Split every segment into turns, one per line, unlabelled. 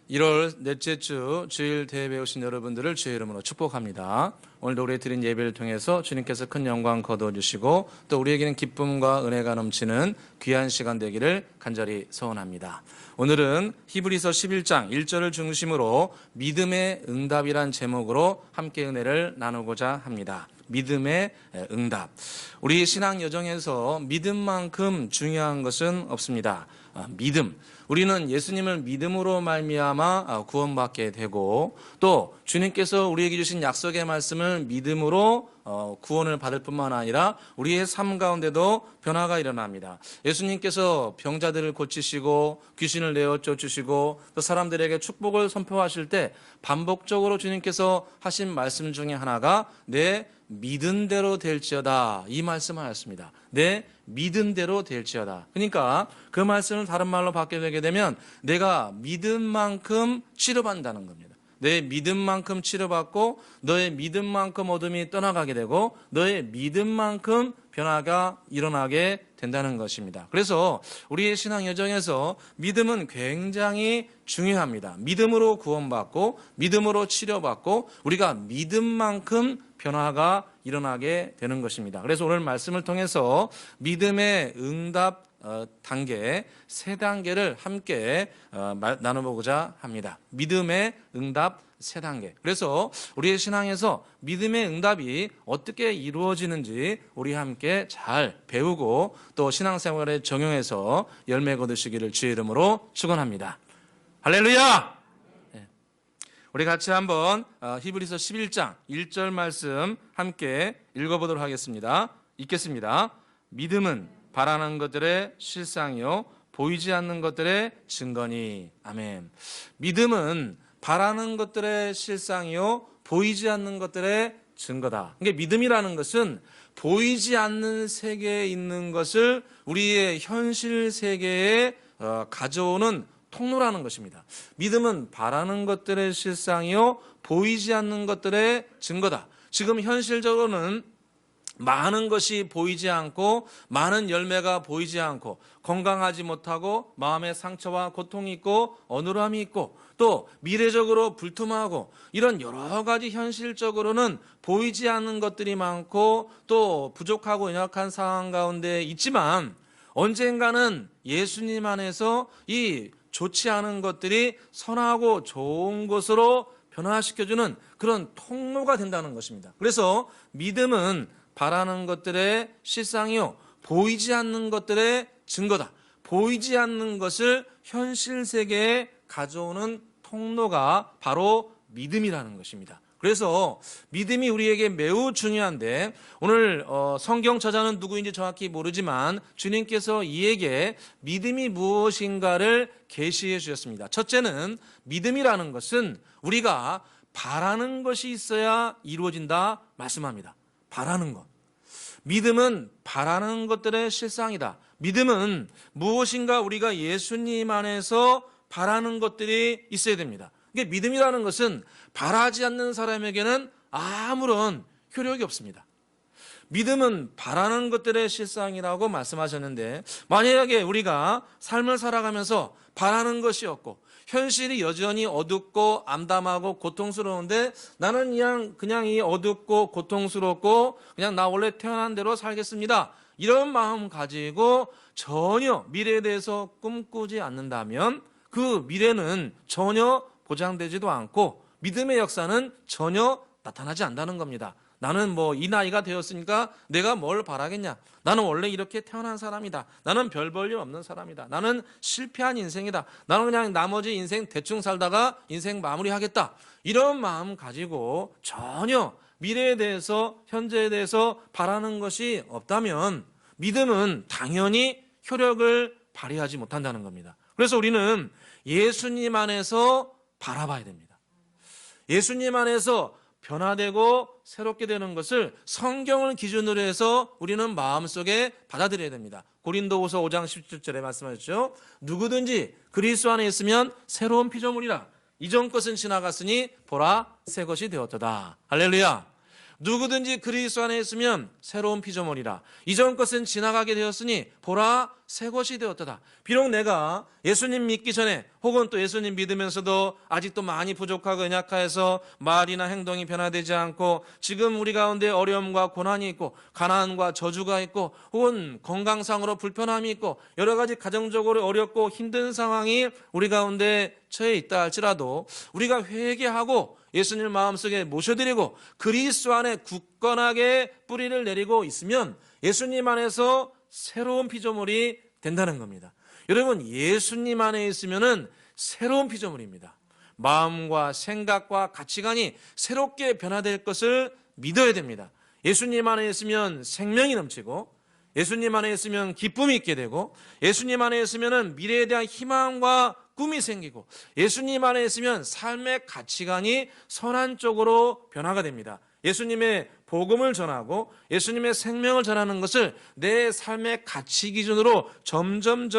1월 넷째 주 주일 대회 배우신 여러분들을 주의 이름으로 축복합니다. 오늘도 우리 드린 예배를 통해서 주님께서 큰 영광 거두어주시고 또 우리에게는 기쁨과 은혜가 넘치는 귀한 시간 되기를 간절히 소원합니다. 오늘은 히브리서 11장 1절을 중심으로 믿음의 응답이란 제목으로 함께 은혜를 나누고자 합니다. 믿음의 응답. 우리 신앙 여정에서 믿음만큼 중요한 것은 없습니다. 믿음. 우리는 예수님을 믿음으로 말미암아 구원받게 되고 또 주님께서 우리에게 주신 약속의 말씀을 믿음으로 구원을 받을 뿐만 아니라 우리의 삶 가운데도 변화가 일어납니다. 예수님께서 병자들을 고치시고 귀신을 내어 쫓으시고 또 사람들에게 축복을 선포하실 때 반복적으로 주님께서 하신 말씀 중에 하나가 내 믿은 대로 될지어다, 이 말씀을 하였습니다. 내 믿은 대로 될지어다. 그러니까 그 말씀을 다른 말로 바뀌게 되게 되면 내가 믿은 만큼 치료받는다는 겁니다. 내 믿음만큼 치료받고 너의 믿음만큼 어둠이 떠나가게 되고 너의 믿음만큼 변화가 일어나게 된다는 것입니다. 그래서 우리의 신앙 여정에서 믿음은 굉장히 중요합니다. 믿음으로 구원받고 믿음으로 치료받고 우리가 믿음만큼 변화가 일어나게 되는 것입니다. 그래서 오늘 말씀을 통해서 믿음의 응답 단계 세 단계를 함께 나눠보고자 합니다. 믿음의 응답 세 단계. 그래서 우리의 신앙에서 믿음의 응답이 어떻게 이루어지는지 우리 함께 잘 배우고 또 신앙생활에 적용해서 열매 거두시기를 주의 이름으로 축원합니다. 할렐루야! 우리 같이 한번 히브리서 11장 1절 말씀 함께 읽어보도록 하겠습니다. 읽겠습니다. 믿음은 바라는 것들의 실상이요 보이지 않는 것들의 증거니. 아멘. 믿음은 바라는 것들의 실상이요 보이지 않는 것들의 증거다. 그러니까 믿음이라는 것은 보이지 않는 세계에 있는 것을 우리의 현실 세계에 가져오는 통로라는 것입니다. 믿음은 바라는 것들의 실상이요 보이지 않는 것들의 증거다. 지금 현실적으로는 많은 것이 보이지 않고 많은 열매가 보이지 않고 건강하지 못하고 마음의 상처와 고통이 있고 어눌함이 있고 또 미래적으로 불투명하고 이런 여러 가지 현실적으로는 보이지 않는 것들이 많고 또 부족하고 연약한 상황 가운데 있지만 언젠가는 예수님 안에서 이 좋지 않은 것들이 선하고 좋은 것으로 변화시켜주는 그런 통로가 된다는 것입니다. 그래서 믿음은 바라는 것들의 실상이요 보이지 않는 것들의 증거다. 보이지 않는 것을 현실 세계에 가져오는 통로가 바로 믿음이라는 것입니다. 그래서 믿음이 우리에게 매우 중요한데 오늘 성경 저자는 누구인지 정확히 모르지만 주님께서 이에게 믿음이 무엇인가를 계시해 주셨습니다. 첫째는 믿음이라는 것은 우리가 바라는 것이 있어야 이루어진다 말씀합니다. 바라는 것. 믿음은 바라는 것들의 실상이다. 믿음은 무엇인가 우리가 예수님 안에서 바라는 것들이 있어야 됩니다. 그러니까 믿음이라는 것은 바라지 않는 사람에게는 아무런 효력이 없습니다. 믿음은 바라는 것들의 실상이라고 말씀하셨는데 만약에 우리가 삶을 살아가면서 바라는 것이 없고 현실이 여전히 어둡고 암담하고 고통스러운데 나는 그냥 이 어둡고 고통스럽고 그냥 나 원래 태어난 대로 살겠습니다. 이런 마음 가지고 전혀 미래에 대해서 꿈꾸지 않는다면 그 미래는 전혀 보장되지도 않고 믿음의 역사는 전혀 나타나지 않는다는 겁니다. 나는 이 나이가 되었으니까 내가 뭘 바라겠냐. 나는 원래 이렇게 태어난 사람이다. 나는 별 볼 일 없는 사람이다. 나는 실패한 인생이다. 나는 그냥 나머지 인생 대충 살다가 인생 마무리하겠다. 이런 마음 가지고 전혀 미래에 대해서 현재에 대해서 바라는 것이 없다면 믿음은 당연히 효력을 발휘하지 못한다는 겁니다. 그래서 우리는 예수님 안에서 바라봐야 됩니다. 예수님 안에서 변화되고 새롭게 되는 것을 성경을 기준으로 해서 우리는 마음속에 받아들여야 됩니다. 고린도후서 5장 17절에 말씀하셨죠. 누구든지 그리스도 안에 있으면 새로운 피조물이라. 이전 것은 지나갔으니 보라 새 것이 되었도다. 할렐루야. 누구든지 그리스도 안에 있으면 새로운 피조물이라. 이전 것은 지나가게 되었으니 보라 새 것이 되었도다. 비록 내가 예수님 믿기 전에 혹은 또 예수님 믿으면서도 아직도 많이 부족하고 연약해서 말이나 행동이 변화되지 않고 지금 우리 가운데 어려움과 고난이 있고 가난과 저주가 있고 혹은 건강상으로 불편함이 있고 여러 가지 가정적으로 어렵고 힘든 상황이 우리 가운데 처해 있다 할지라도 우리가 회개하고 예수님을 마음속에 모셔드리고 그리스도 안에 굳건하게 뿌리를 내리고 있으면 예수님 안에서 새로운 피조물이 된다는 겁니다. 여러분, 예수님 안에 있으면은 새로운 피조물입니다. 마음과 생각과 가치관이 새롭게 변화될 것을 믿어야 됩니다. 예수님 안에 있으면 생명이 넘치고 예수님 안에 있으면 기쁨이 있게 되고 예수님 안에 있으면 미래에 대한 희망과 꿈이 생기고 예수님 안에 있으면 삶의 가치관이 선한 쪽으로 변화가 됩니다. 예수님의 복음을 전하고 예수님의 생명을 전하는 것을 내 삶의 가치 기준으로 점점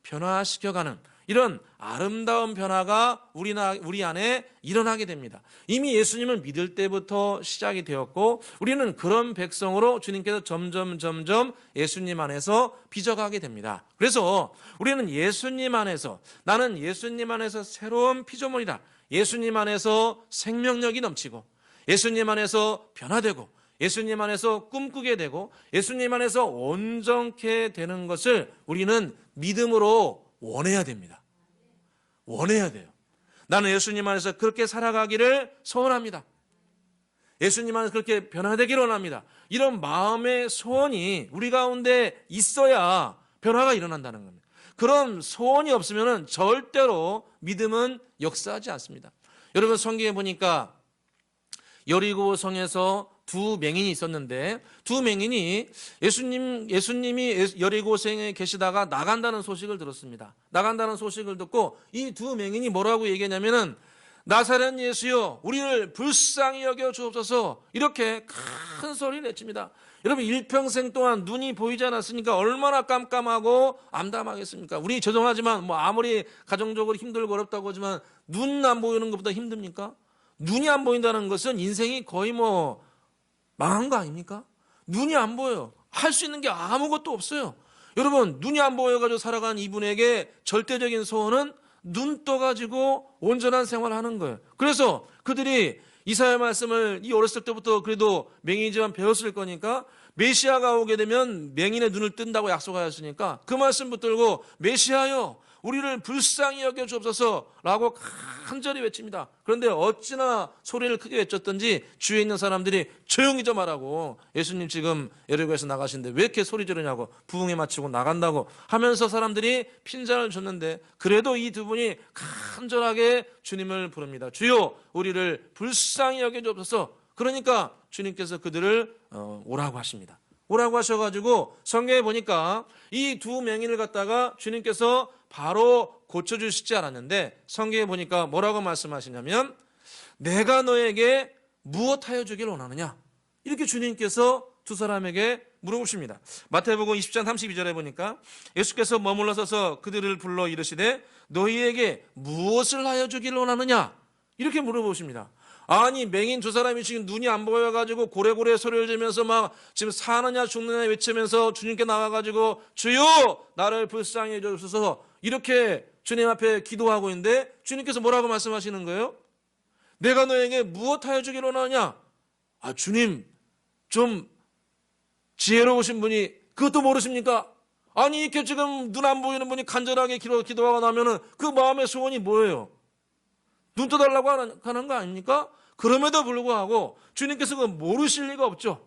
변화시켜가는 이런 아름다운 변화가 우리 안에 일어나게 됩니다. 이미 예수님을 믿을 때부터 시작이 되었고 우리는 그런 백성으로 주님께서 점점 예수님 안에서 빚어가게 됩니다. 그래서 우리는 예수님 안에서 나는 예수님 안에서 새로운 피조물이다. 예수님 안에서 생명력이 넘치고 예수님 안에서 변화되고 예수님 안에서 꿈꾸게 되고 예수님 안에서 온전케 되는 것을 우리는 믿음으로 원해야 됩니다. 원해야 돼요. 나는 예수님 안에서 그렇게 살아가기를 소원합니다. 예수님 안에서 그렇게 변화되기를 원합니다. 이런 마음의 소원이 우리 가운데 있어야 변화가 일어난다는 겁니다. 그런 소원이 없으면 절대로 믿음은 역사하지 않습니다. 여러분, 성경에 보니까 여리고 성에서 두 맹인이 있었는데 두 맹인이 예수님이 여리고성에 계시다가 나간다는 소식을 들었습니다. 나간다는 소식을 듣고 이 두 맹인이 뭐라고 얘기했냐면은 나사렛 예수여 우리를 불쌍히 여겨 주옵소서 이렇게 큰 소리를 내칩니다. 여러분, 일평생 동안 눈이 보이지 않았으니까 얼마나 깜깜하고 암담하겠습니까? 우리 죄송하지만 아무리 가정적으로 힘들고 어렵다고 하지만 눈 안 보이는 것보다 힘듭니까? 눈이 안 보인다는 것은 인생이 거의 망한 거 아닙니까? 눈이 안 보여요. 할 수 있는 게 아무것도 없어요. 여러분, 눈이 안 보여가지고 살아간 이분에게 절대적인 소원은 눈 떠가지고 온전한 생활을 하는 거예요. 그래서 그들이 이사야 말씀을 이 어렸을 때부터 그래도 맹인이지만 배웠을 거니까 메시아가 오게 되면 맹인의 눈을 뜬다고 약속하였으니까 그 말씀 붙들고 메시아여 우리를 불쌍히 여겨 주옵소서라고 간절히 외칩니다. 그런데 어찌나 소리를 크게 외쳤던지 주위에 있는 사람들이 조용히 좀 하라고 예수님 지금 여리고에서 나가시는데 왜 이렇게 소리 지르냐고 부흥에 맞추고 나간다고 하면서 사람들이 핀잔을 줬는데 그래도 이 두 분이 간절하게 주님을 부릅니다. 주여 우리를 불쌍히 여겨 주옵소서. 그러니까 주님께서 그들을 오라고 하십니다. 오라고 하셔가지고 성경에 보니까 이 두 맹인을 갖다가 주님께서 바로 고쳐주시지 않았는데 성경에 보니까 뭐라고 말씀하시냐면 내가 너에게 무엇하여 주길 원하느냐 이렇게 주님께서 두 사람에게 물어보십니다. 마태복음 20장 32절에 보니까 예수께서 머물러 서서 그들을 불러 이르시되 너희에게 무엇을 하여 주길 원하느냐 이렇게 물어보십니다. 아니 맹인 두 사람이 지금 눈이 안 보여가지고 고래고래 소리를 지르면서 막 지금 사느냐 죽느냐 외치면서 주님께 나와가지고 주여 나를 불쌍히 해주소서 이렇게 주님 앞에 기도하고 있는데 주님께서 뭐라고 말씀하시는 거예요? 내가 너에게 무엇하여 주길 원하느냐? 아 주님 좀 지혜로우신 분이 그것도 모르십니까? 아니 이렇게 지금 눈 안 보이는 분이 간절하게 기도하고 나면은 그 마음의 소원이 뭐예요? 눈 떠달라고 하는 거 아닙니까? 그럼에도 불구하고 주님께서 그거 모르실 리가 없죠.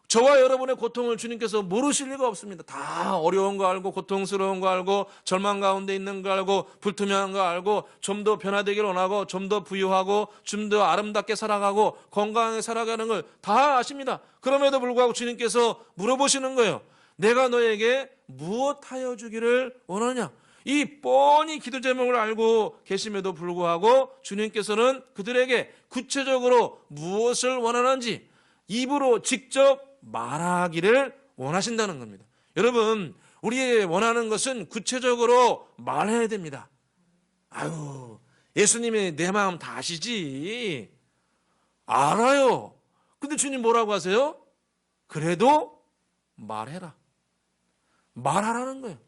저와 여러분의 고통을 주님께서 모르실 리가 없습니다. 다 어려운 거 알고 고통스러운 거 알고 절망 가운데 있는 거 알고 불투명한 거 알고 좀 더 변화되기를 원하고 좀 더 부유하고 좀 더 아름답게 살아가고 건강하게 살아가는 걸 다 아십니다. 그럼에도 불구하고 주님께서 물어보시는 거예요. 내가 너에게 무엇하여 주기를 원하냐? 이 뻔히 기도 제목을 알고 계심에도 불구하고 주님께서는 그들에게 구체적으로 무엇을 원하는지 입으로 직접 말하기를 원하신다는 겁니다. 여러분, 우리의 원하는 것은 구체적으로 말해야 됩니다. 아유, 예수님이 내 마음 다 아시지. 알아요. 근데 주님 뭐라고 하세요? 그래도 말해라. 말하라는 거예요.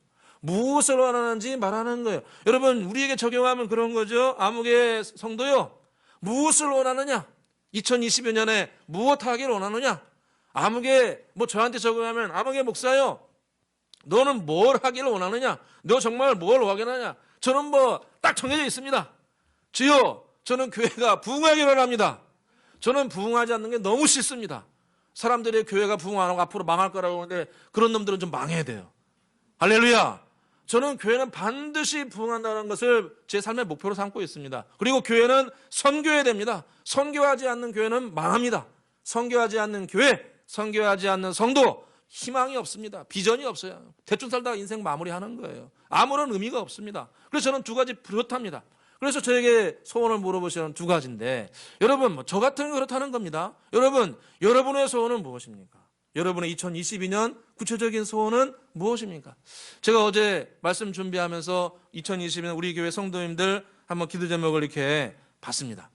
무엇을 원하는지 말하는 거예요. 여러분, 우리에게 적용하면 그런 거죠. 아무개 성도요, 무엇을 원하느냐? 2020여 년에 무엇 하기를 원하느냐? 아무개, 저한테 적용하면, 아무개 목사요, 너는 뭘 하기를 원하느냐? 너 정말 뭘 원하느냐? 저는 딱 정해져 있습니다. 주여, 저는 교회가 부흥하기를 원합니다. 저는 부흥하지 않는 게 너무 싫습니다. 사람들이 교회가 부흥 안 하고 앞으로 망할 거라고 하는데 그런 놈들은 좀 망해야 돼요. 할렐루야. 저는 교회는 반드시 부흥한다는 것을 제 삶의 목표로 삼고 있습니다. 그리고 교회는 선교해야 됩니다. 선교하지 않는 교회는 망합니다. 선교하지 않는 교회, 선교하지 않는 성도, 희망이 없습니다. 비전이 없어요. 대충 살다가 인생 마무리하는 거예요. 아무런 의미가 없습니다. 그래서 저는 두 가지 그렇답니다. 그래서 저에게 소원을 물어보시는 두 가지인데, 여러분, 저 같은 게 그렇다는 겁니다. 여러분, 여러분의 소원은 무엇입니까? 여러분의 2022년 구체적인 소원은 무엇입니까? 제가 어제 말씀 준비하면서 2022년 우리 교회 성도님들 한번 기도 제목을 이렇게 봤습니다.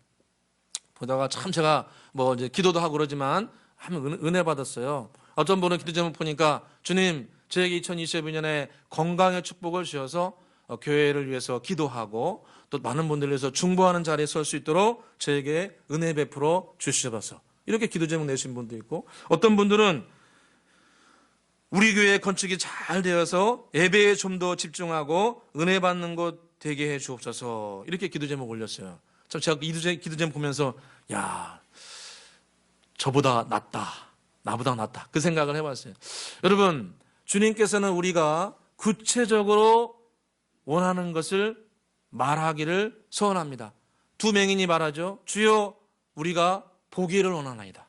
보다가 참 제가 이제 기도도 하고 그러지만 한번 은혜 받았어요. 어떤 분은 기도 제목 보니까, 주님, 저에게 2022년에 건강의 축복을 주셔서 교회를 위해서 기도하고 또 많은 분들을 위해서 중보하는 자리에 설 수 있도록 저에게 은혜 베풀어 주시옵소서. 이렇게 기도 제목 내신 분도 있고, 어떤 분들은 우리 교회 건축이 잘 되어서 예배에 좀 더 집중하고 은혜 받는 곳 되게 해 주옵소서. 이렇게 기도 제목 올렸어요. 참 제가 기도 제목 보면서, 야, 저보다 낫다, 나보다 낫다, 그 생각을 해봤어요. 여러분, 주님께서는 우리가 구체적으로 원하는 것을 말하기를 소원합니다. 두 맹인이 말하죠. 주여, 우리가 보기를 원하나이다.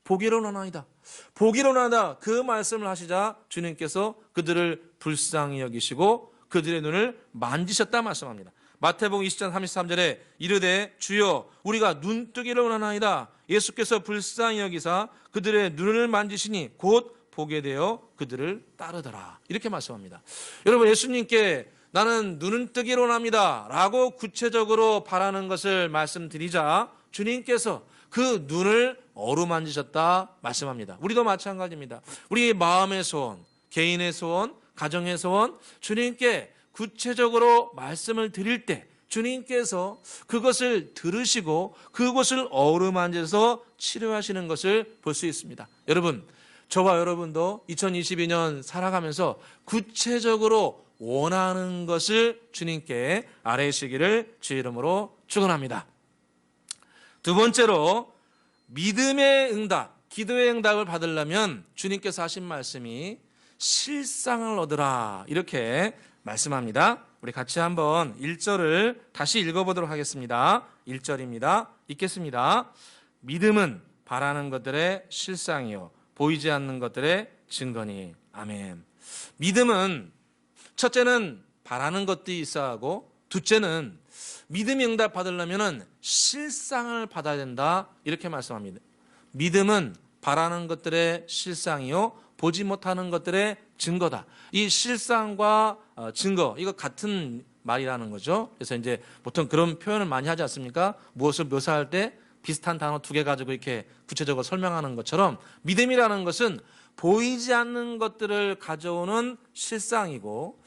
보기를 원하나이다. 보기를 원하다. 그 말씀을 하시자 주님께서 그들을 불쌍히 여기시고 그들의 눈을 만지셨다 말씀합니다. 마태복음 20장 33절에 이르되 주여, 우리가 눈뜨기를 원하나이다. 예수께서 불쌍히 여기사 그들의 눈을 만지시니 곧 보게 되어 그들을 따르더라. 이렇게 말씀합니다. 여러분, 예수님께 나는 눈을 뜨기를 원합니다 라고 구체적으로 바라는 것을 말씀드리자 주님께서 그 눈을 어루만지셨다 말씀합니다. 우리도 마찬가지입니다. 우리의 마음의 소원, 개인의 소원, 가정의 소원, 주님께 구체적으로 말씀을 드릴 때 주님께서 그것을 들으시고 그것을 어루만져서 치료하시는 것을 볼 수 있습니다. 여러분, 저와 여러분도 2022년 살아가면서 구체적으로 원하는 것을 주님께 아뢰시기를 주의 이름으로 축원합니다. 두 번째로, 믿음의 응답, 기도의 응답을 받으려면 주님께서 하신 말씀이 실상을 얻으라, 이렇게 말씀합니다. 우리 같이 한번 1절을 다시 읽어보도록 하겠습니다. 1절입니다. 읽겠습니다. 믿음은 바라는 것들의 실상이요 보이지 않는 것들의 증거니. 아멘. 믿음은 첫째는 바라는 것들이 있어야 하고, 둘째는 믿음의 응답 받으려면 실상을 받아야 된다, 이렇게 말씀합니다. 믿음은 바라는 것들의 실상이요 보지 못하는 것들의 증거다. 이 실상과 증거, 이거 같은 말이라는 거죠. 그래서 이제 보통 그런 표현을 많이 하지 않습니까? 무엇을 묘사할 때 비슷한 단어 두 개 가지고 이렇게 구체적으로 설명하는 것처럼, 믿음이라는 것은 보이지 않는 것들을 가져오는 실상이고,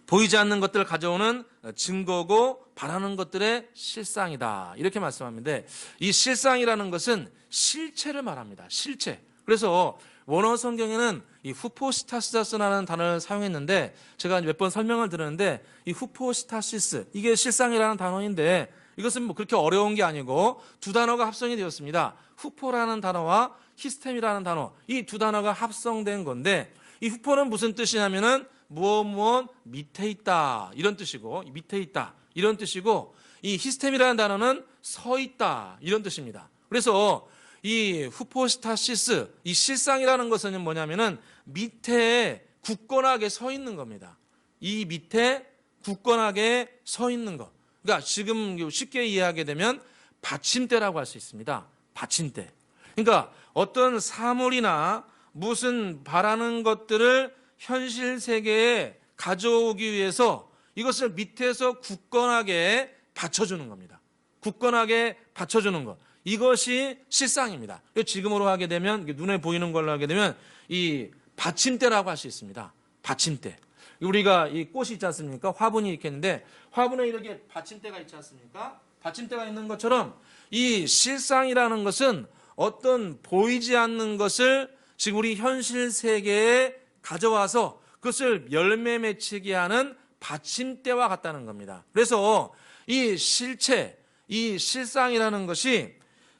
보이지 않는 것들을 가져오는 증거고, 바라는 것들의 실상이다, 이렇게 말씀합니다. 이 실상이라는 것은 실체를 말합니다. 실체. 그래서 원어 성경에는 이 후포스타시스라는 단어를 사용했는데, 제가 몇 번 설명을 들었는데, 이 후포스타시스, 이게 실상이라는 단어인데, 이것은 그렇게 어려운 게 아니고 두 단어가 합성이 되었습니다. 후포라는 단어와 히스템이라는 단어, 이 두 단어가 합성된 건데, 이 후포는 무슨 뜻이냐면은 무엇 밑에 있다, 이런 뜻이고, 밑에 있다, 이런 뜻이고, 이 히스템이라는 단어는 서 있다, 이런 뜻입니다. 그래서 이 후포스타시스, 이 실상이라는 것은 뭐냐면은 밑에 굳건하게 서 있는 겁니다. 이 밑에 굳건하게 서 있는 것. 그러니까 지금 쉽게 이해하게 되면 받침대라고 할 수 있습니다. 받침대. 그러니까 어떤 사물이나 무슨 바라는 것들을 현실 세계에 가져오기 위해서 이것을 밑에서 굳건하게 받쳐주는 겁니다. 굳건하게 받쳐주는 것. 이것이 실상입니다. 지금으로 하게 되면, 눈에 보이는 걸로 하게 되면 이 받침대라고 할 수 있습니다. 받침대. 우리가 이 꽃이 있지 않습니까? 화분이 이렇게 있는데 화분에 이렇게 받침대가 있지 않습니까? 받침대가 있는 것처럼 이 실상이라는 것은 어떤 보이지 않는 것을 지금 우리 현실 세계에 가져와서 그것을 열매 맺히게 하는 받침대와 같다는 겁니다. 그래서 이 실체, 이 실상이라는 것이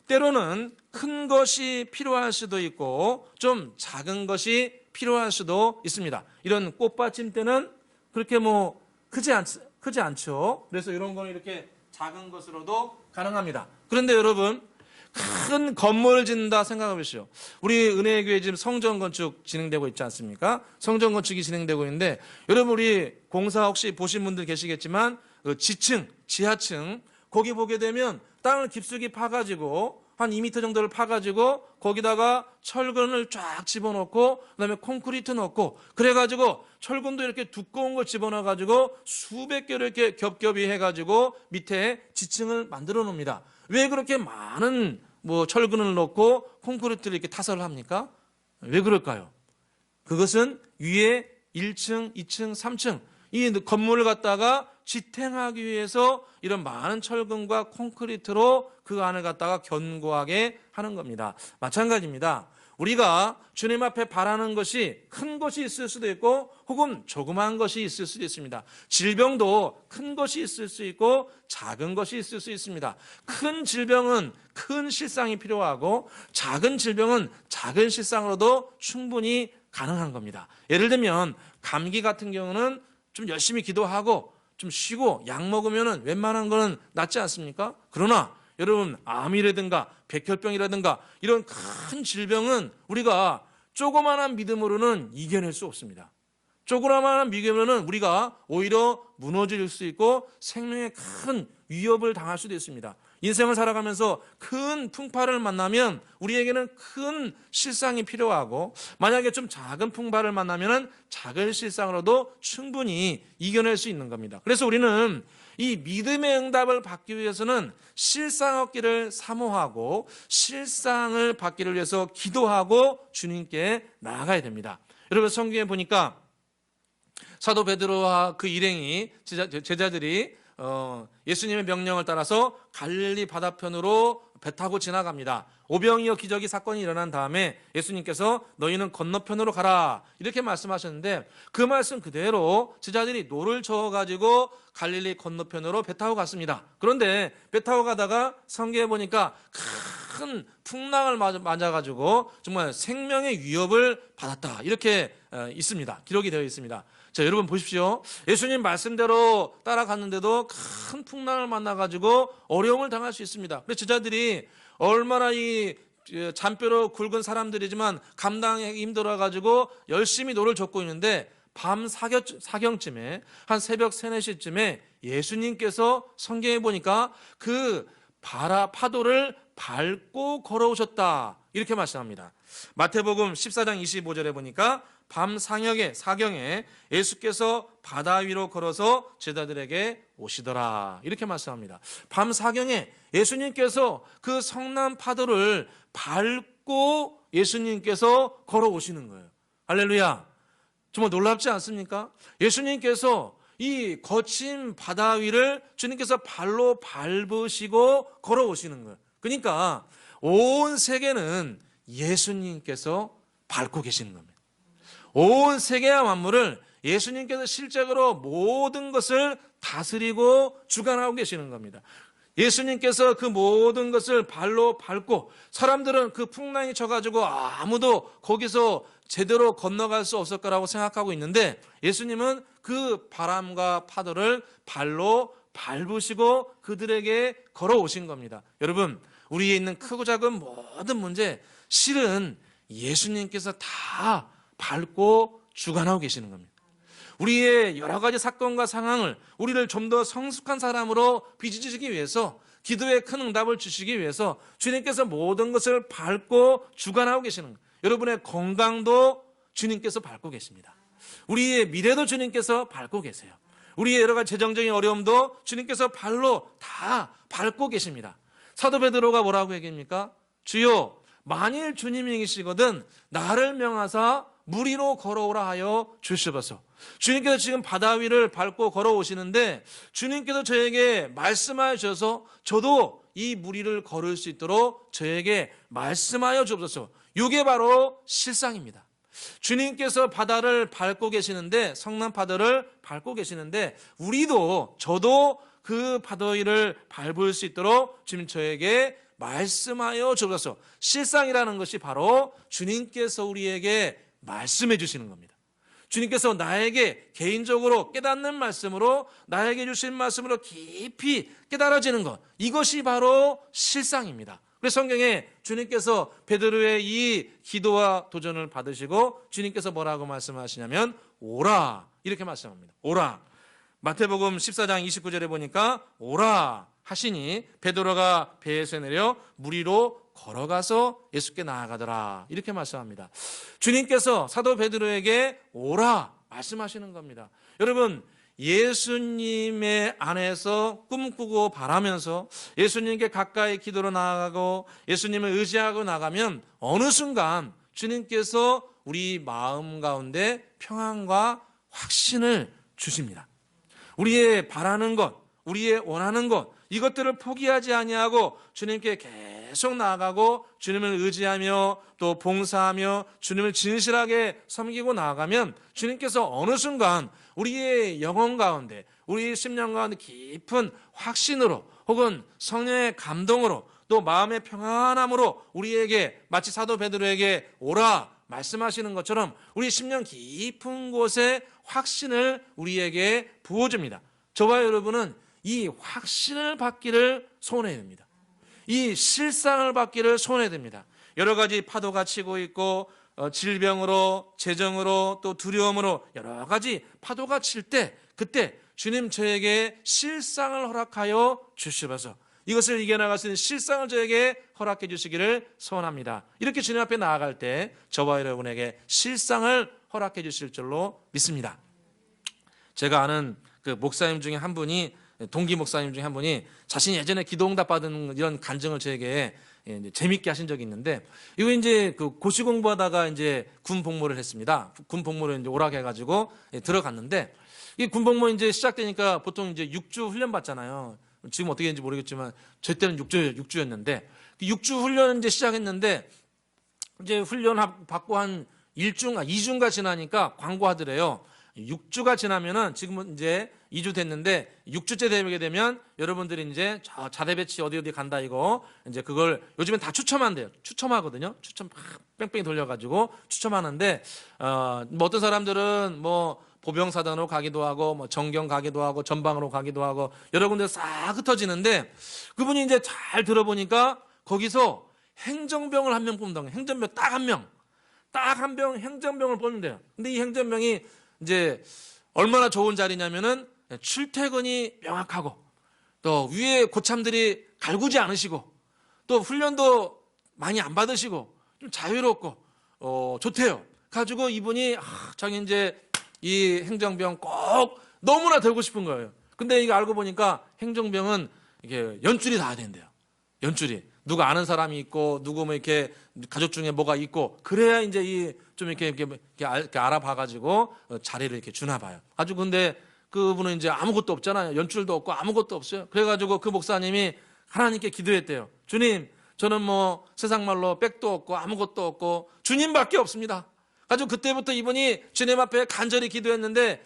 때로는 큰 것이 필요할 수도 있고 좀 작은 것이 필요할 수도 있습니다. 이런 꽃받침대는 그렇게 크지 않죠. 그래서 이런 거는 이렇게 작은 것으로도 가능합니다. 그런데 여러분, 큰 건물을 짓는다 생각해 보시죠. 우리 은혜교회 지금 성전 건축 진행되고 있지 않습니까? 성전 건축이 진행되고 있는데 여러분, 우리 공사 혹시 보신 분들 계시겠지만 지층, 지하층 거기 보게 되면 땅을 깊숙이 파가지고 한 2m 정도를 파가지고 거기다가 철근을 쫙 집어넣고 그다음에 콘크리트 넣고 그래가지고 철근도 이렇게 두꺼운 걸 집어넣어가지고 수백 개를 이렇게 겹겹이 해가지고 밑에 지층을 만들어 놓습니다. 왜 그렇게 많은 철근을 넣고 콘크리트를 이렇게 타설을 합니까? 왜 그럴까요? 그것은 위에 1층, 2층, 3층 이 건물을 갖다가 지탱하기 위해서 이런 많은 철근과 콘크리트로 그 안을 갖다가 견고하게 하는 겁니다. 마찬가지입니다. 우리가 주님 앞에 바라는 것이 큰 것이 있을 수도 있고 혹은 조그마한 것이 있을 수도 있습니다. 질병도 큰 것이 있을 수 있고 작은 것이 있을 수 있습니다. 큰 질병은 큰 실상이 필요하고 작은 질병은 작은 실상으로도 충분히 가능한 겁니다. 예를 들면 감기 같은 경우는 좀 열심히 기도하고 좀 쉬고 약 먹으면 웬만한 거는 낫지 않습니까? 그러나 여러분, 암이라든가 백혈병이라든가 이런 큰 질병은 우리가 조그마한 믿음으로는 이겨낼 수 없습니다. 조그마한 믿음으로는 우리가 오히려 무너질 수 있고 생명에 큰 위협을 당할 수도 있습니다. 인생을 살아가면서 큰 풍파를 만나면 우리에게는 큰 실상이 필요하고 만약에 좀 작은 풍파를 만나면 작은 실상으로도 충분히 이겨낼 수 있는 겁니다. 그래서 우리는 이 믿음의 응답을 받기 위해서는 실상 얻기를 사모하고 실상을 받기를 위해서 기도하고 주님께 나아가야 됩니다. 여러분, 성경에 보니까 사도 베드로와 그 일행이 제자들이 예수님의 명령을 따라서 갈릴리 바다편으로 배 타고 지나갑니다. 오병이어 기적이 사건이 일어난 다음에 예수님께서 너희는 건너편으로 가라 이렇게 말씀하셨는데 그 말씀 그대로 제자들이 노를 저어가지고 갈릴리 건너편으로 배 타고 갔습니다. 그런데 배 타고 가다가 성경에 보니까 큰 풍랑을 맞아가지고 정말 생명의 위협을 받았다 이렇게 있습니다. 기록이 되어 있습니다. 자, 여러분 보십시오. 예수님 말씀대로 따라갔는데도 큰 풍랑을 만나가지고 어려움을 당할 수 있습니다. 그래서 제자들이 얼마나 이 잔뼈로 굵은 사람들이지만 감당하기 힘들어가지고 열심히 노를 젓고 있는데 밤 사경쯤에 한 새벽 3, 4시쯤에 예수님께서 성경에 보니까 그 파도를 밟고 걸어오셨다 이렇게 말씀합니다. 마태복음 14장 25절에 보니까 밤 사경에 예수께서 바다 위로 걸어서 제자들에게 오시더라 이렇게 말씀합니다. 밤 사경에 예수님께서 그 성난 파도를 밟고 예수님께서 걸어오시는 거예요. 할렐루야. 정말 놀랍지 않습니까? 예수님께서 이 거친 바다 위를 주님께서 발로 밟으시고 걸어오시는 거예요. 그러니까 온 세계는 예수님께서 밟고 계시는 겁니다. 온 세계와 만물을 예수님께서 실제로 모든 것을 다스리고 주관하고 계시는 겁니다. 예수님께서 그 모든 것을 발로 밟고 사람들은 그 풍랑이 쳐가지고 아무도 거기서 제대로 건너갈 수 없을 거라고 생각하고 있는데 예수님은 그 바람과 파도를 발로 밟으시고 그들에게 걸어오신 겁니다. 여러분, 우리에 있는 크고 작은 모든 문제 실은 예수님께서 다 밟고 주관하고 계시는 겁니다. 우리의 여러 가지 사건과 상황을 우리를 좀 더 성숙한 사람으로 빚어주시기 위해서 기도에 큰 응답을 주시기 위해서 주님께서 모든 것을 밟고 주관하고 계시는 거예요. 여러분의 건강도 주님께서 밟고 계십니다. 우리의 미래도 주님께서 밟고 계세요. 우리의 여러 가지 재정적인 어려움도 주님께서 발로 다 밟고 계십니다. 사도 베드로가 뭐라고 얘기합니까? 주여, 만일 주님이 계시거든 나를 명하사 물 위로 걸어오라 하여 주시옵소서. 주님께서 지금 바다 위를 밟고 걸어오시는데 주님께서 저에게 말씀하여 주셔서 저도 이 물 위를 걸을 수 있도록 저에게 말씀하여 주옵소서. 이게 바로 실상입니다. 주님께서 바다를 밟고 계시는데, 성난 바다를 밟고 계시는데 우리도 저도 그 바다 위를 밟을 수 있도록 주님 저에게 말씀하여 주옵소서. 실상이라는 것이 바로 주님께서 우리에게 말씀해 주시는 겁니다. 주님께서 나에게 개인적으로 깨닫는 말씀으로, 나에게 주신 말씀으로 깊이 깨달아지는 것, 이것이 바로 실상입니다. 그래서 성경에 주님께서 베드로의 이 기도와 도전을 받으시고 주님께서 뭐라고 말씀하시냐면 오라, 이렇게 말씀합니다. 오라. 마태복음 14장 29절에 보니까 오라 하시니 베드로가 배에서 내려 물 위로 걸어가서 예수께 나아가더라, 이렇게 말씀합니다. 주님께서 사도 베드로에게 오라 말씀하시는 겁니다. 여러분, 예수님의 안에서 꿈꾸고 바라면서 예수님께 가까이 기도로 나아가고 예수님을 의지하고 나가면 어느 순간 주님께서 우리 마음 가운데 평안과 확신을 주십니다. 우리의 바라는 것, 우리의 원하는 것, 이것들을 포기하지 아니하고 주님께 계속 나아가고 주님을 의지하며 또 봉사하며 주님을 진실하게 섬기고 나아가면 주님께서 어느 순간 우리의 영혼 가운데, 우리의 심령 가운데 깊은 확신으로 혹은 성령의 감동으로 또 마음의 평안함으로 우리에게 마치 사도 베드로에게 오라 말씀하시는 것처럼 우리 심령 깊은 곳에 확신을 우리에게 부어줍니다. 저와 여러분은 이 확신을 받기를 소원해야 됩니다. 이 실상을 받기를 소원해야 됩니다. 여러 가지 파도가 치고 있고 질병으로, 재정으로, 또 두려움으로 여러 가지 파도가 칠 때 그때 주님 저에게 실상을 허락하여 주시옵소서. 이것을 이겨나갈 수 있는 실상을 저에게 허락해 주시기를 소원합니다. 이렇게 주님 앞에 나아갈 때 저와 여러분에게 실상을 허락해 주실 줄로 믿습니다. 제가 아는 그 목사님 중에 한 분이, 동기 목사님 중에 한 분이 자신이 예전에 기도응답 받은 이런 간증을 저에게 재밌게 하신 적이 있는데, 이거 이제 그 고시 공부하다가 이제 군 복무를 했습니다. 군 복무를 이제 오락해가지고 들어갔는데, 이 군 복무 이제 시작되니까 보통 이제 6주 훈련 받잖아요. 지금 어떻게 되는지 모르겠지만 저 때는 6주였는데 6주 훈련 이제 시작했는데 이제 훈련 받고 한 1주인가 2주인가 지나니까 광고하더래요. 6주가 지나면은 지금은 이제 2주 됐는데 6주째 되게 되면 여러분들이 이제 자대 배치 어디 간다 이거 이제 그걸 요즘엔 다 추첨한대요. 추첨하거든요. 추첨 뺑뺑이 돌려가지고 추첨하는데 뭐 어떤 사람들은 뭐 보병사단으로 가기도 하고 뭐 정경 가기도 하고 전방으로 가기도 하고 여러 군데 싹 흩어지는데 그분이 이제 잘 들어보니까 거기서 행정병을 한 명 뽑는다고. 행정병 딱 한 명. 딱 한 명 행정병을 뽑는데요. 근데 이 행정병이 이제 얼마나 좋은 자리냐면은 출퇴근이 명확하고 또 위에 고참들이 갈구지 않으시고 또 훈련도 많이 안 받으시고 좀 자유롭고 좋대요. 가지고 이분이 자기 이제 이 행정병 꼭 너무나 되고 싶은 거예요. 근데 이거 알고 보니까 행정병은 이게 연줄이 다 된대요. 연줄이. 누가 아는 사람이 있고 누구 뭐 이렇게 가족 중에 뭐가 있고 그래야 이제 좀 이렇게 알아봐가지고 자리를 이렇게 주나 봐요. 아주 근데 그분은 이제 아무것도 없잖아요. 연줄도 없고 아무것도 없어요. 그래가지고 그 목사님이 하나님께 기도했대요. 주님, 저는 뭐 세상 말로 백도 없고 아무것도 없고 주님밖에 없습니다. 가지고 그때부터 이분이 주님 앞에 간절히 기도했는데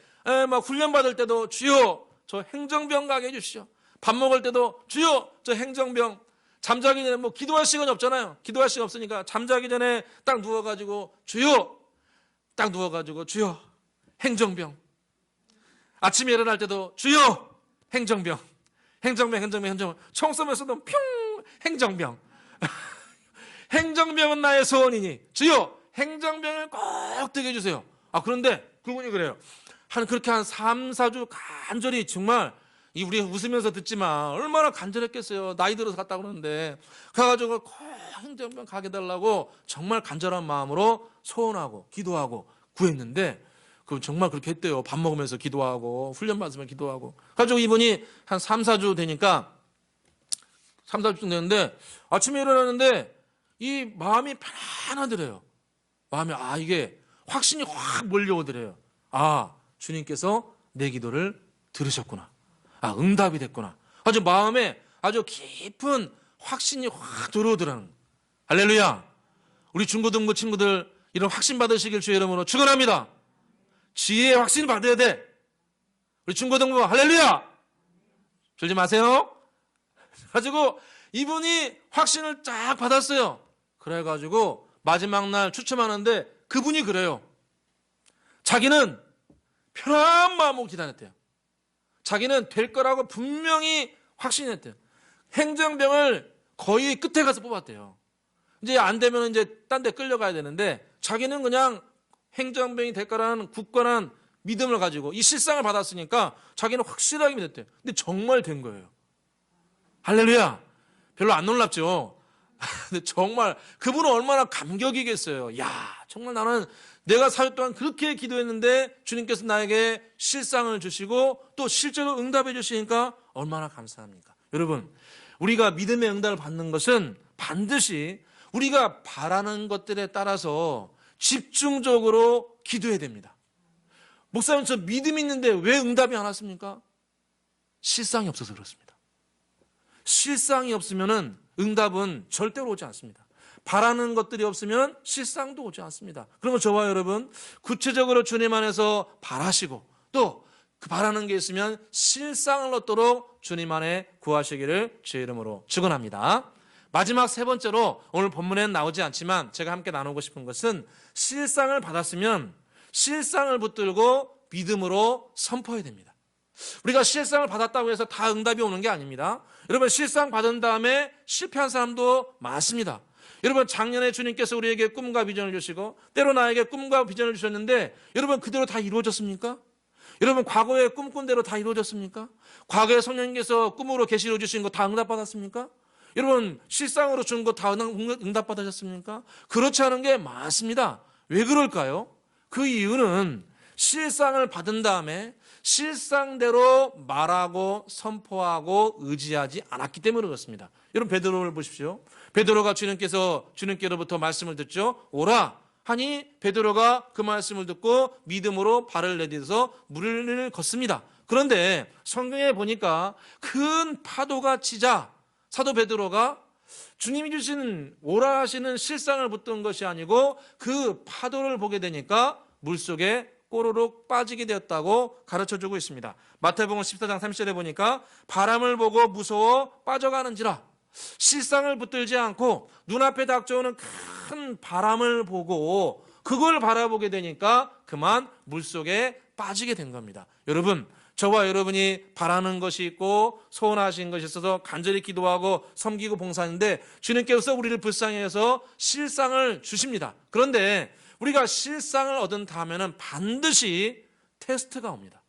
막 훈련 받을 때도 주여 저 행정병 가게 해주시오. 밥 먹을 때도 주여 저 행정병. 잠자기 전에 뭐 기도할 시간이 없잖아요. 기도할 시간 없으니까 잠자기 전에 딱 누워가지고 주여 딱 누워가지고 주여 행정병. 아침에 일어날 때도 주여 행정병. 행정병 총 쏘면서도 평 행정병. 행정병은 나의 소원이니 주여 행정병을 꼭 되게 해주세요. 그런데 그분이 그래요. 그렇게 한 3, 4주 간절히 정말 우리 웃으면서 듣지만 얼마나 간절했겠어요. 나이 들어서 갔다 그러는데 가가지고 꼭 행정병 가게 해달라고 정말 간절한 마음으로 소원하고 기도하고 구했는데 그 정말 그렇게 했대요. 밥 먹으면서 기도하고 훈련 받으면 기도하고 가지고 이분이 한 3, 4주 되니까 3, 40분 됐는데 아침에 일어났는데 이 마음이 편안하더래요. 마음이 이게 확신이 확 몰려오더래요. 주님께서 내 기도를 들으셨구나. 응답이 됐구나. 아주 마음에 아주 깊은 확신이 확 들어오더라는. 할렐루야. 우리 중고등부 친구들 이런 확신 받으시길 주의 이름으로 축원합니다. 지혜의 확신 받아야 돼. 우리 중고등부 할렐루야. 졸지 마세요. 가지고 이분이 확신을 쫙 받았어요. 그래가지고 마지막 날 추첨하는데 그분이 그래요. 자기는 편한 마음으로 기다렸대요. 자기는 될 거라고 분명히 확신했대요. 행정병을 거의 끝에 가서 뽑았대요. 이제 안 되면 이제 딴 데 끌려가야 되는데 자기는 그냥 행정병이 될 거라는 굳건한 믿음을 가지고 이 실상을 받았으니까 자기는 확실하게 믿었대요. 근데 정말 된 거예요. 할렐루야. 별로 안 놀랍죠? 근데 정말 그분은 얼마나 감격이겠어요. 정말 나는 내가 4주 동안 그렇게 기도했는데 주님께서 나에게 실상을 주시고 또 실제로 응답해 주시니까 얼마나 감사합니까? 여러분, 우리가 믿음의 응답을 받는 것은 반드시 우리가 바라는 것들에 따라서 집중적으로 기도해야 됩니다. 목사님, 저 믿음이 있는데 왜 응답이 안 왔습니까? 실상이 없어서 그렇습니다. 실상이 없으면 응답은 절대로 오지 않습니다. 바라는 것들이 없으면 실상도 오지 않습니다. 그러면 저와 여러분 구체적으로 주님 안에서 바라시고 또 그 바라는 게 있으면 실상을 얻도록 주님 안에 구하시기를 주의 이름으로 축원합니다. 마지막 세 번째로 오늘 본문에는 나오지 않지만 제가 함께 나누고 싶은 것은 실상을 받았으면 실상을 붙들고 믿음으로 선포해야 됩니다. 우리가 실상을 받았다고 해서 다 응답이 오는 게 아닙니다. 여러분, 실상 받은 다음에 실패한 사람도 많습니다. 여러분, 작년에 주님께서 우리에게 꿈과 비전을 주시고 때로 나에게 꿈과 비전을 주셨는데 여러분, 그대로 다 이루어졌습니까? 여러분, 과거에 꿈꾼 대로 다 이루어졌습니까? 과거에 성령님께서 꿈으로 계시로 주신 거 다 응답받았습니까? 여러분, 실상으로 준 거 다 응답받으셨습니까? 그렇지 않은 게 많습니다. 왜 그럴까요? 그 이유는 실상을 받은 다음에 실상대로 말하고 선포하고 의지하지 않았기 때문에 그렇습니다. 여러분, 베드로를 보십시오. 베드로가 주님께로부터 말씀을 듣죠. 오라 하니 베드로가 그 말씀을 듣고 믿음으로 발을 내딛어서 물을 걷습니다. 그런데 성경에 보니까 큰 파도가 치자 사도 베드로가 주님이 주신 오라 하시는 실상을 붙든 것이 아니고 그 파도를 보게 되니까 물속에 꼬르륵 빠지게 되었다고 가르쳐주고 있습니다. 마태복음 14장 30절에 보니까 바람을 보고 무서워 빠져가는지라. 실상을 붙들지 않고 눈앞에 닥쳐오는 큰 바람을 보고 그걸 바라보게 되니까 그만 물속에 빠지게 된 겁니다. 여러분, 저와 여러분이 바라는 것이 있고 소원하신 것이 있어서 간절히 기도하고 섬기고 봉사하는데 주님께서 우리를 불쌍히 해서 실상을 주십니다. 그런데 우리가 실상을 얻은 다음에는 반드시 테스트가 옵니다.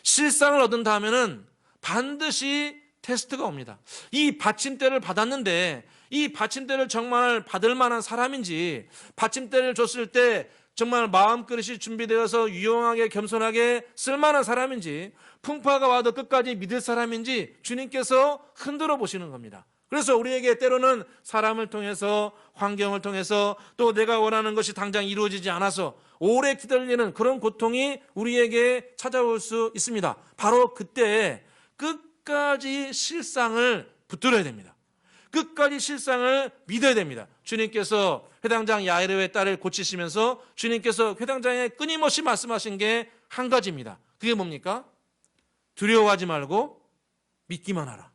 실상을 얻은 다음에는 반드시 테스트가 옵니다. 이 받침대를 받았는데 이 받침대를 정말 받을 만한 사람인지, 받침대를 줬을 때 정말 마음그릇이 준비되어서 유용하게 겸손하게 쓸만한 사람인지, 풍파가 와도 끝까지 믿을 사람인지 주님께서 흔들어 보시는 겁니다. 그래서 우리에게 때로는 사람을 통해서, 환경을 통해서, 또 내가 원하는 것이 당장 이루어지지 않아서 오래 기다리는 그런 고통이 우리에게 찾아올 수 있습니다. 바로 그때 끝까지 실상을 붙들어야 됩니다. 끝까지 실상을 믿어야 됩니다. 주님께서 회당장 야이로의 딸을 고치시면서 주님께서 회당장에 끊임없이 말씀하신 게 한 가지입니다. 그게 뭡니까? 두려워하지 말고 믿기만 하라.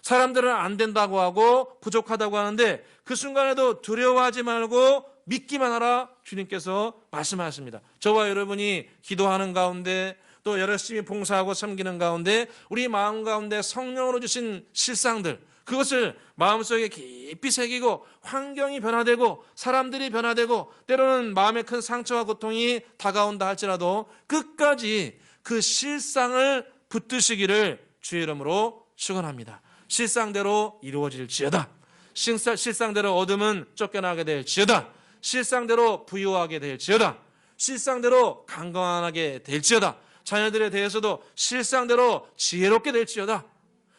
사람들은 안 된다고 하고 부족하다고 하는데 그 순간에도 두려워하지 말고 믿기만 하라 주님께서 말씀하십니다. 저와 여러분이 기도하는 가운데 또 열심히 봉사하고 섬기는 가운데 우리 마음 가운데 성령으로 주신 실상들, 그것을 마음속에 깊이 새기고 환경이 변화되고 사람들이 변화되고 때로는 마음에 큰 상처와 고통이 다가온다 할지라도 끝까지 그 실상을 붙드시기를 주의 이름으로 축원합니다. 실상대로 이루어질지어다. 실상대로 어둠은 쫓겨나게 될지어다. 실상대로 부유하게 될지어다. 실상대로 강건하게 될지어다. 자녀들에 대해서도 실상대로 지혜롭게 될지어다.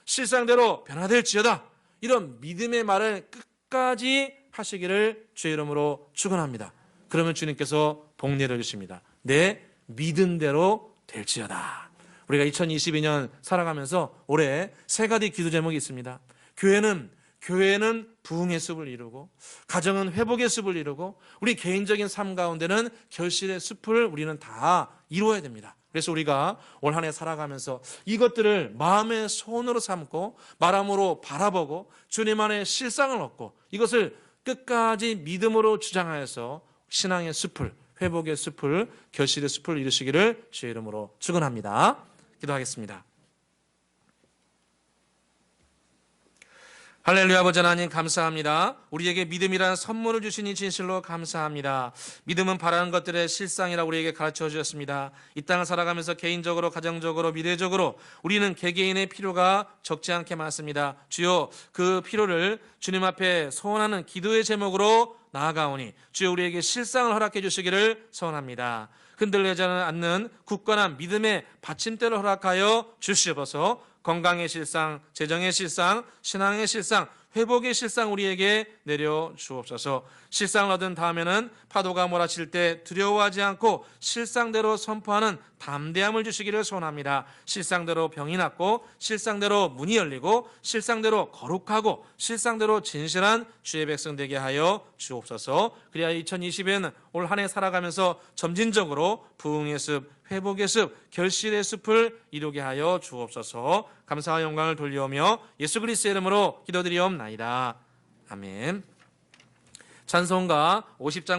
실상대로 변화될지어다. 이런 믿음의 말을 끝까지 하시기를 주의 이름으로 축원합니다. 그러면 주님께서 복 내려주십니다. 내 믿음대로 될지어다. 우리가 2022년 살아가면서 올해 세 가지 기도 제목이 있습니다. 교회는 부흥의 숲을 이루고, 가정은 회복의 숲을 이루고, 우리 개인적인 삶 가운데는 결실의 숲을 우리는 다 이루어야 됩니다. 그래서 우리가 올 한 해 살아가면서 이것들을 마음의 소원으로 삼고 마음으로 바라보고 주님 안에 실상을 얻고 이것을 끝까지 믿음으로 주장하여서 신앙의 숲을, 회복의 숲을, 결실의 숲을 이루시기를 주의 이름으로 축원합니다. 기도하겠습니다. 할렐루야. 아버지 하나님 감사합니다. 우리에게 믿음이라는 선물을 주시니 진실로 감사합니다. 믿음은 바라는 것들의 실상이라고 우리에게 가르쳐 주셨습니다. 이 땅을 살아가면서 개인적으로, 가정적으로, 미래적으로 우리는 개개인의 필요가 적지 않게 많습니다. 주여, 그 필요를 주님 앞에 소원하는 기도의 제목으로 나아가오니 주여 우리에게 실상을 허락해 주시기를 소원합니다. 흔들리지 않는 굳건한 믿음의 받침대를 허락하여 주시옵소서. 건강의 실상, 재정의 실상, 신앙의 실상, 회복의 실상 우리에게 내려 주옵소서. 실상을 얻은 다음에는 파도가 몰아칠 때 두려워하지 않고 실상대로 선포하는 담대함을 주시기를 소원합니다. 실상대로 병이 낫고, 실상대로 문이 열리고, 실상대로 거룩하고, 실상대로 진실한 주의 백성 되게 하여 주옵소서. 그래야 2020년 올 한 해 살아가면서 점진적으로 부흥의 숲, 회복의 숲, 결실의 숲을 이루게 하여 주옵소서. 감사와 영광을 돌려오며 예수 그리스도의 이름으로 기도드리옵나이다. 아멘. 찬송가 50장